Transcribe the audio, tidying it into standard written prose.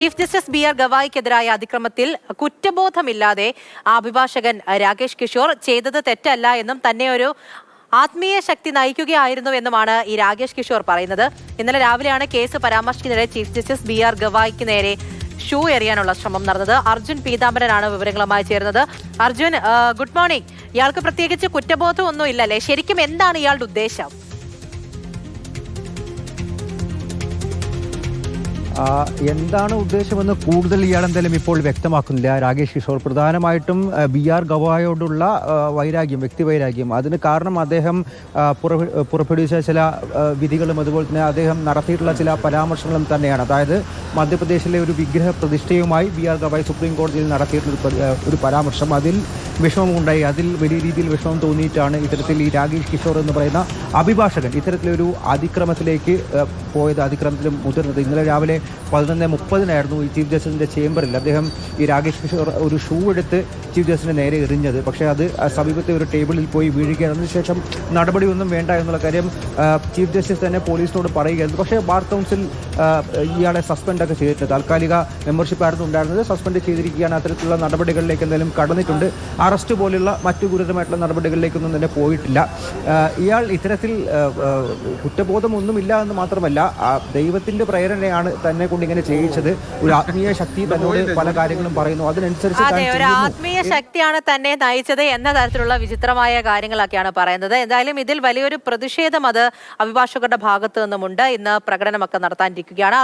Chief justice B R ഗവായിക്കെതിരായ അതിക്രമത്തിൽ കുറ്റബോധമില്ലാതെ അഭിഭാഷകൻ രാകേഷ് കിഷോർ ചെയ്തത് തെറ്റല്ല എന്നും തന്നെ ഒരു ആത്മീയ ശക്തി നയിക്കുകയായിരുന്നു എന്നുമാണ് ഈ രാകേഷ് കിഷോർ പറയുന്നത്. ഇന്നലെ രാവിലെയാണ് കേസ് പരാമർശിക്കുന്നതിനിടെ ചീഫ് ജസ്റ്റിസ് ബി ആർ ഗവായിക്ക് നേരെ ഷൂ എറിയാനുള്ള ശ്രമം നടന്നത്. അർജുൻ പീതാംബരനാണ് വിവരങ്ങളുമായി ചേർന്നത്. Arjun, good morning. ഇയാൾക്ക് പ്രത്യേകിച്ച് കുറ്റബോധം ഒന്നും ഇല്ലല്ലേ? ശരിക്കും എന്താണ് ഇയാളുടെ ഉദ്ദേശം? എന്താണ് ഉദ്ദേശമെന്ന് കൂടുതൽ ഇയാളെന്തായാലും ഇപ്പോൾ വ്യക്തമാക്കുന്നില്ല രാകേഷ് കിഷോർ. പ്രധാനമായിട്ടും ബി ആർ ഗവായോടുള്ള വൈരാഗ്യം, വ്യക്തിവൈരാഗ്യം. അതിന് കാരണം അദ്ദേഹം പുറപ്പെടുവിച്ച ചില വിധികളും അതുപോലെ തന്നെ അദ്ദേഹം നടത്തിയിട്ടുള്ള ചില പരാമർശങ്ങളും തന്നെയാണ്. അതായത് മധ്യപ്രദേശിലെ ഒരു വിഗ്രഹ പ്രതിഷ്ഠയുമായി ബി ആർ ഗവായ് സുപ്രീം കോടതിയിൽ നടത്തിയിട്ടുള്ള ഒരു പരാമർശം, അതിൽ വിഷമമുണ്ടായി. അതിൽ വലിയ രീതിയിൽ വിഷമം തോന്നിയിട്ടാണ് ഇത്തരത്തിൽ ഈ രാകേഷ് കിഷോർ എന്ന് പറയുന്ന അഭിഭാഷകൻ ഇത്തരത്തിലൊരു അതിക്രമത്തിലേക്ക് പോയത്, അതിക്രമത്തിൽ മുതിർന്നത്. ഇന്നലെ രാവിലെ 11:30 ഈ ചീഫ് ജസ്റ്റിസിന്റെ ചേംബറിൽ അദ്ദേഹം ഈ രാകേഷ് കിഷോർ ഒരു ഷൂ എടുത്ത് ചീഫ് ജസ്റ്റിസിന്റെ നേരെ എറിഞ്ഞത്. പക്ഷേ അത് സമീപത്തെ ഒരു ടേബിളിൽ പോയി വീഴുകയാണ്. അതിനുശേഷം നടപടിയൊന്നും വേണ്ട എന്നുള്ള കാര്യം ചീഫ് ജസ്റ്റിസ് തന്നെ പോലീസിനോട് പറയുകയായിരുന്നു. പക്ഷേ ബാർ കൗൺസിൽ ഇയാളെ സസ്പെൻഡൊക്കെ ചെയ്തിട്ടുണ്ട്. താൽക്കാലിക മെമ്പർഷിപ്പ് ആയിരുന്നു ഉണ്ടായിരുന്നത്, സസ്പെൻഡ് ചെയ്തിരിക്കുകയാണ്. അത്തരത്തിലുള്ള നടപടികളിലേക്ക് എന്തായാലും കടന്നിട്ടുണ്ട്. അറസ്റ്റ് പോലുള്ള മറ്റു ഗുരുതരമായിട്ടുള്ള നടപടികളിലേക്കൊന്നും തന്നെ പോയിട്ടില്ല. ഇയാൾ ഇത്തരത്തിൽ കുറ്റബോധമൊന്നുമില്ല എന്ന് മാത്രമല്ല, ദൈവത്തിന്റെ പ്രേരണയാണ് തന്നെ കൊണ്ട് ഇങ്ങനെ ചെയ്യിച്ചത്. ഒരു ആത്മീയ ശക്തി തന്നോട് പല കാര്യങ്ങളും പറയുന്നു, അതിനനുസരിച്ച് ഒരു ആത്മീയ ശക്തിയാണ് തന്നെ നയിച്ചത് എന്ന തരത്തിലുള്ള വിചിത്രമായ കാര്യങ്ങളൊക്കെയാണ് പറയുന്നത്. എന്തായാലും ഇതിൽ വലിയൊരു പ്രതിഷേധം അത് അഭിഭാഷകരുടെ ഭാഗത്തു നിന്നുമുണ്ട്. ഇന്ന് പ്രകടനമൊക്കെ നടത്താനിരിക്കുകയാണ്.